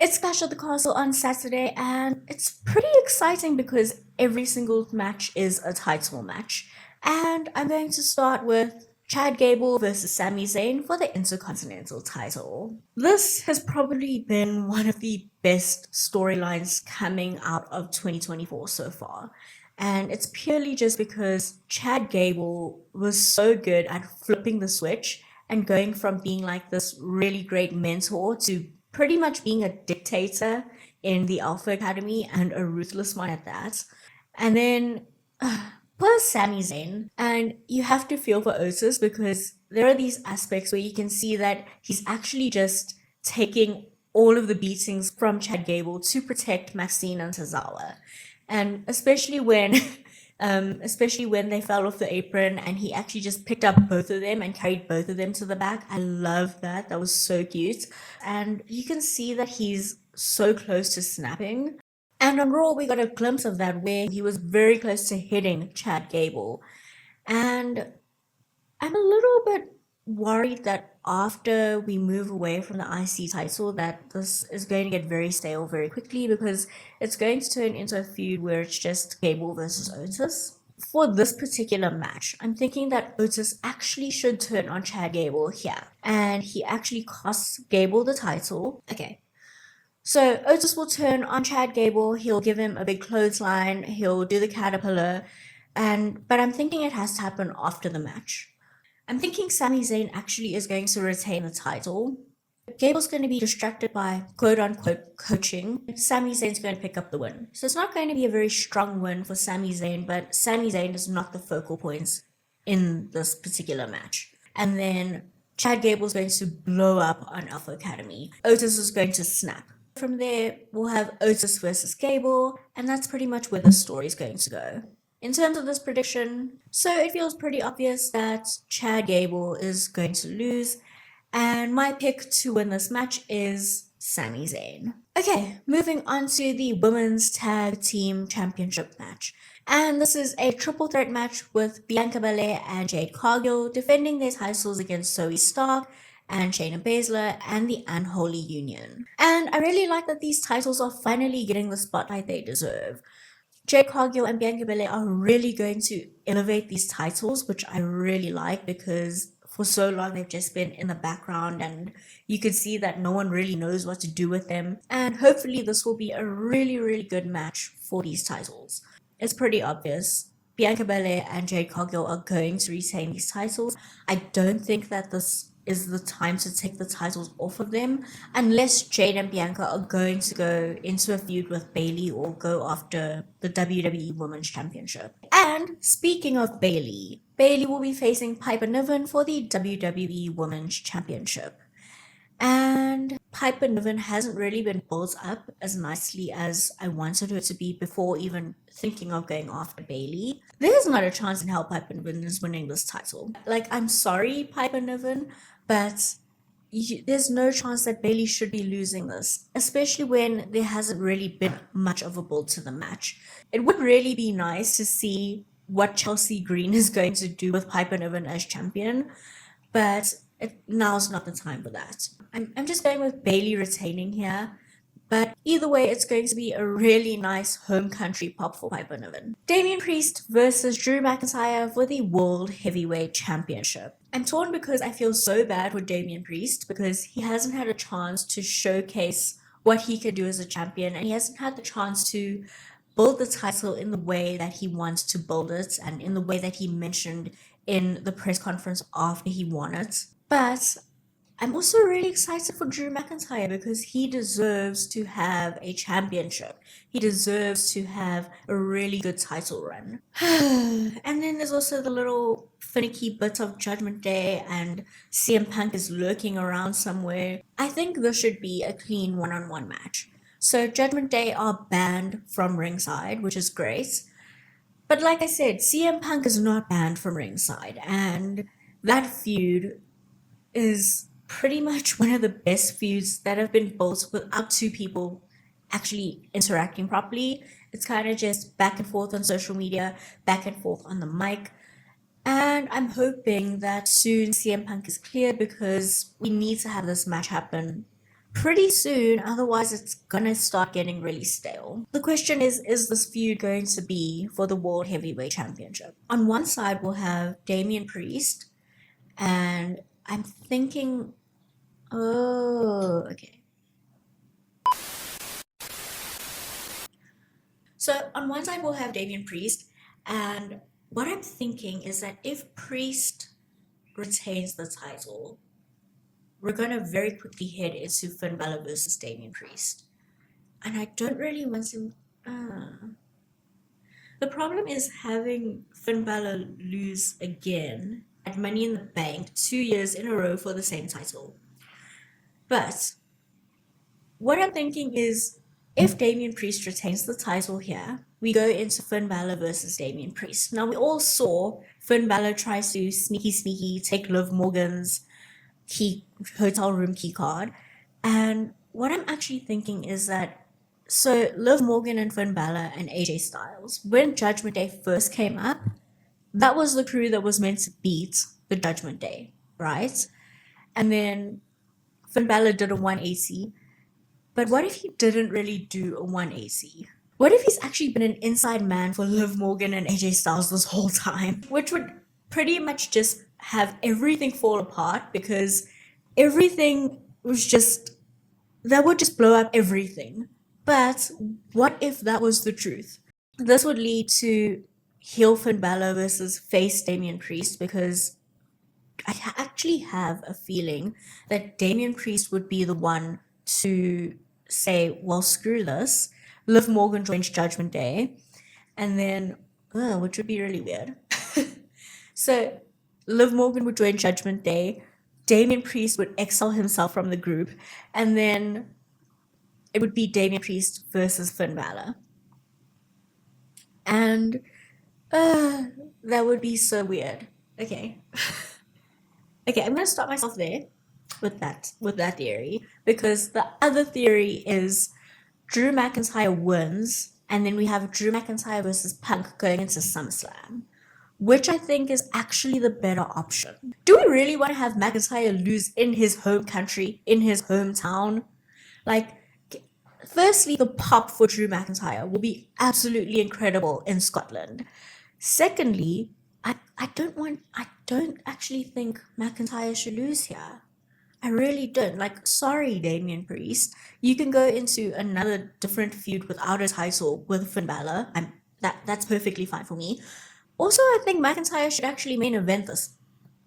It's Clash of the Castle on Saturday, and it's pretty exciting because every single match is a title match. And I'm going to start with Chad Gable versus Sami Zayn for the Intercontinental title. This has probably been one of the best storylines coming out of 2024 so far. And it's purely just because Chad Gable was so good at flipping the switch and going from being like this really great mentor to pretty much being a dictator in the Alpha Academy and a ruthless one at that. And then poor Sami Zayn, and you have to feel for Otis because there are these aspects where you can see that he's actually just taking all of the beatings from Chad Gable to protect Maxine and Tozawa. And especially when they fell off the apron and he actually just picked up both of them and carried both of them to the back. I love that. That was so cute. And you can see that he's so close to snapping. And on Raw, we got a glimpse of that where he was very close to hitting Chad Gable. And I'm a little bit worried that after we move away from the IC title that this is going to get very stale very quickly because it's going to turn into a feud where it's just Gable versus Otis. For this particular match, I'm thinking that Otis actually should turn on Chad Gable here. And he actually costs Gable the title. Okay. So Otis will turn on Chad Gable, he'll give him a big clothesline, he'll do the caterpillar, but I'm thinking it has to happen after the match. I'm thinking Sami Zayn actually is going to retain the title. Gable's going to be distracted by quote-unquote coaching. Sami Zayn's going to pick up the win. So it's not going to be a very strong win for Sami Zayn, but Sami Zayn is not the focal point in this particular match. And then Chad Gable's going to blow up on Alpha Academy. Otis is going to snap. From there, we'll have Otis versus Gable, and that's pretty much where the story's going to go. In terms of this prediction, so it feels pretty obvious that Chad Gable is going to lose, and my pick to win this match is Sami Zayn. Okay, moving on to the Women's Tag Team Championship match. And this is a triple threat match with Bianca Belair and Jade Cargill defending their titles against Zoey Stark and Shayna Baszler and the Unholy Union. And I really like that these titles are finally getting the spotlight they deserve. Jade Cargill and Bianca Belair are really going to elevate these titles, which I really like because for so long they've just been in the background and you could see that no one really knows what to do with them. And hopefully this will be a really, really good match for these titles. It's pretty obvious. Bianca Belair and Jade Cargill are going to retain these titles. I don't think that this is the time to take the titles off of them unless Jade and Bianca are going to go into a feud with Bayley or go after the WWE Women's Championship. And speaking of Bayley, Bayley will be facing Piper Niven for the WWE Women's Championship. And Piper Niven hasn't really been built up as nicely as I wanted her to be before even thinking of going after Bayley. There's not a chance in hell Piper Niven is winning this title. Like, I'm sorry, Piper Niven, but there's no chance that Bayley should be losing this, especially when there hasn't really been much of a build to the match. It would really be nice to see what Chelsea Green is going to do with Piper Niven as champion, but now's not the time for that. I'm just going with Bayley retaining here, but either way, it's going to be a really nice home country pop for Piper Niven. Damian Priest versus Drew McIntyre for the World Heavyweight Championship. I'm torn because I feel so bad for Damian Priest because he hasn't had a chance to showcase what he could do as a champion, and he hasn't had the chance to build the title in the way that he wants to build it and in the way that he mentioned in the press conference after he won it. But I'm also really excited for Drew McIntyre because he deserves to have a championship. He deserves to have a really good title run. And then there's also the little finicky bit of Judgment Day and CM Punk is lurking around somewhere. I think this should be a clean one-on-one match. So Judgment Day are banned from ringside, which is great. But like I said, CM Punk is not banned from ringside, and that feud is pretty much one of the best feuds that have been built without two people actually interacting properly. It's kind of just back and forth on social media, back and forth on the mic. And I'm hoping that soon CM Punk is cleared because we need to have this match happen pretty soon, otherwise it's gonna start getting really stale. The question is this feud going to be for the World Heavyweight Championship? On one side, we'll have Damian Priest, and I'm thinking, oh, okay. So on one side, we'll have Damian Priest, and what I'm thinking is that if Priest retains the title, we're going to very quickly head into Finn Balor versus Damian Priest. And I don't really want him. The problem is having Finn Balor lose again at Money in the Bank 2 years in a row for the same title. But what I'm thinking is if Damian Priest retains the title here, we go into Finn Balor versus Damian Priest. Now, we all saw Finn Balor try to sneaky take Liv Morgan's hotel room key card. And what I'm actually thinking is that, so Liv Morgan and Finn Balor and AJ Styles, when Judgment Day first came up, that was the crew that was meant to beat the Judgment Day, right? And then Finn Balor did a 180. But what if he didn't really do a 180? What if he's actually been an inside man for Liv Morgan and AJ Styles this whole time? Which would pretty much just have everything fall apart, because everything was just, that would just blow up everything. But what if that was the truth? This would lead to heel Finn Balor versus face Damian Priest, because I actually have a feeling that Damian Priest would be the one to say, well, screw this. Liv Morgan joins Judgment Day, and then, which would be really weird. So Liv Morgan would join Judgment Day, Damian Priest would exile himself from the group, and then it would be Damian Priest versus Finn Balor. And that would be so weird. Okay. Okay, I'm gonna stop myself there with that theory, because the other theory is Drew McIntyre wins, and then we have Drew McIntyre versus Punk going into SummerSlam, which I think is actually the better option. Do we really want to have McIntyre lose in his home country, in his hometown? Like, firstly, the pop for Drew McIntyre will be absolutely incredible in Scotland. Secondly, I don't actually think McIntyre should lose here. I really don't. Like, sorry, Damian Priest. You can go into another different feud without a title with Finn Balor. That's perfectly fine for me. Also, I think McIntyre should actually main event this.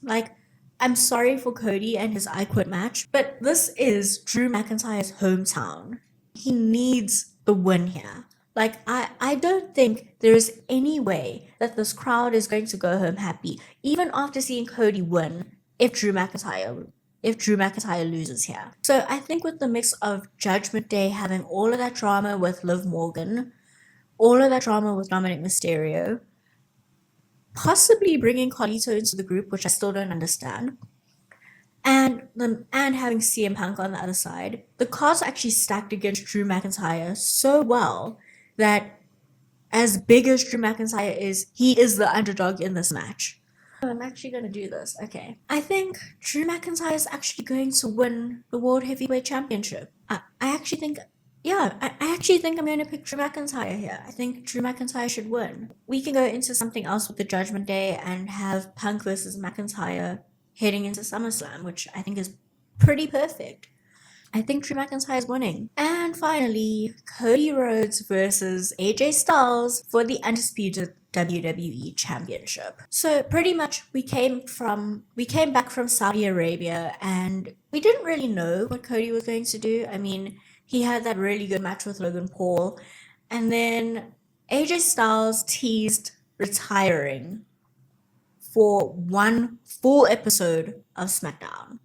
Like, I'm sorry for Cody and his I Quit match, but this is Drew McIntyre's hometown. He needs the win here. Like, I don't think there is any way that this crowd is going to go home happy, even after seeing Cody win, if Drew McIntyre loses here. So I think with the mix of Judgment Day having all of that drama with Liv Morgan, all of that drama with Dominic Mysterio, possibly bringing Carlito into the group, which I still don't understand, and having CM Punk on the other side, the cards are actually stacked against Drew McIntyre so well that, as big as Drew McIntyre is, he is the underdog in this match. I'm actually going to do this. Okay. I think Drew McIntyre is actually going to win the World Heavyweight Championship. I actually think I'm going to pick Drew McIntyre here. I think Drew McIntyre should win. We can go into something else with the Judgment Day and have Punk versus McIntyre heading into SummerSlam, which I think is pretty perfect. I think Drew McIntyre is winning. And finally, Cody Rhodes versus AJ Styles for the Undisputed WWE Championship. So pretty much we came back from Saudi Arabia, and we didn't really know what Cody was going to do. I mean, he had that really good match with Logan Paul, and then AJ Styles teased retiring for one full episode of SmackDown.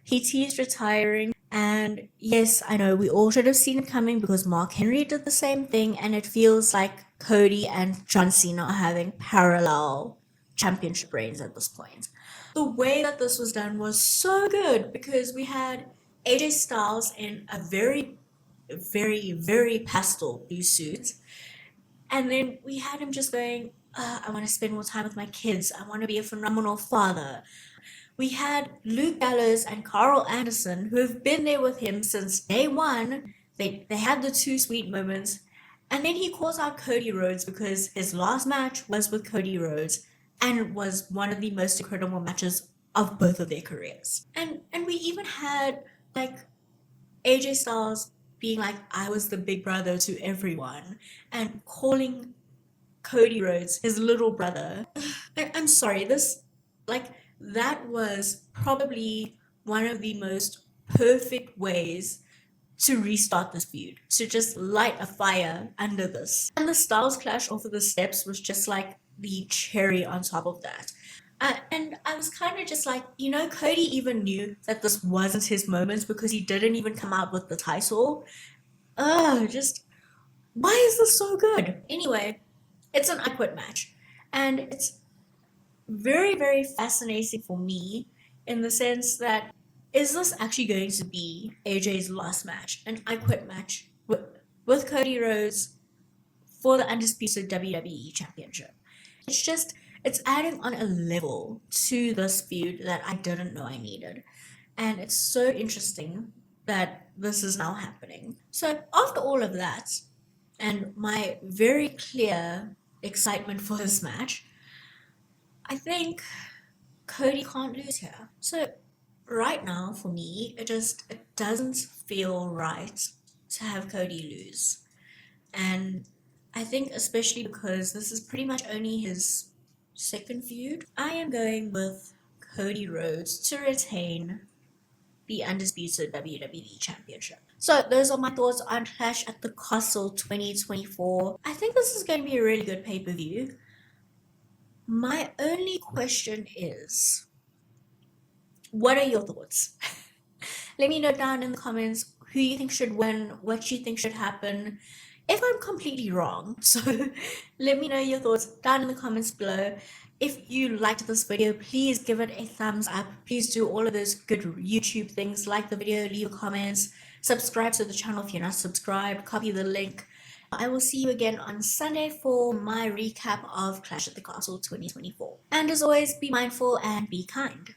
He teased retiring, and yes, I know we all should have seen it coming, because Mark Henry did the same thing, and it feels like Cody and John Cena are having parallel championship reigns at this point. The way that this was done was so good, because we had AJ Styles in a very, very, very pastel blue suit, and then we had him just going, I want to spend more time with my kids. I want to be a phenomenal father. We had Luke Gallows and Carl Anderson, who have been there with him since day one. They had the two sweet moments. And then he calls out Cody Rhodes because his last match was with Cody Rhodes and was one of the most incredible matches of both of their careers. And we even had like AJ Styles being like, I was the big brother to everyone, and calling Cody Rhodes his little brother. I'm sorry, that was probably one of the most perfect ways to restart this feud, to just light a fire under this. And the Styles clash off of the steps was just like the cherry on top of that. And I was kind of just like, Cody even knew that this wasn't his moment because he didn't even come out with the title. Why is this so good? Anyway, it's an I Quit match. And it's very, very fascinating for me in the sense that, is this actually going to be AJ's last match, an I Quit match with Cody Rhodes for the Undisputed WWE Championship? It's adding on a level to this feud that I didn't know I needed. And it's so interesting that this is now happening. So after all of that, and my very clear excitement for this match, I think Cody can't lose here. So right now, for me, it doesn't feel right to have Cody lose. And I think especially because this is pretty much only his second feud, I am going with Cody Rhodes to retain the Undisputed WWE Championship. So those are my thoughts on Clash at the Castle 2024. I think this is going to be a really good pay-per-view. My only question is, what are your thoughts? Let me know down in the comments who you think should win, what you think should happen, if I'm completely wrong. So let me know your thoughts down in the comments below. If you liked this video, please give it a thumbs up. Please do all of those good YouTube things, like the video, leave comments, subscribe to the channel if you're not subscribed, copy the link. I will see you again on Sunday for my recap of Clash at the Castle 2024. And as always, be mindful and be kind.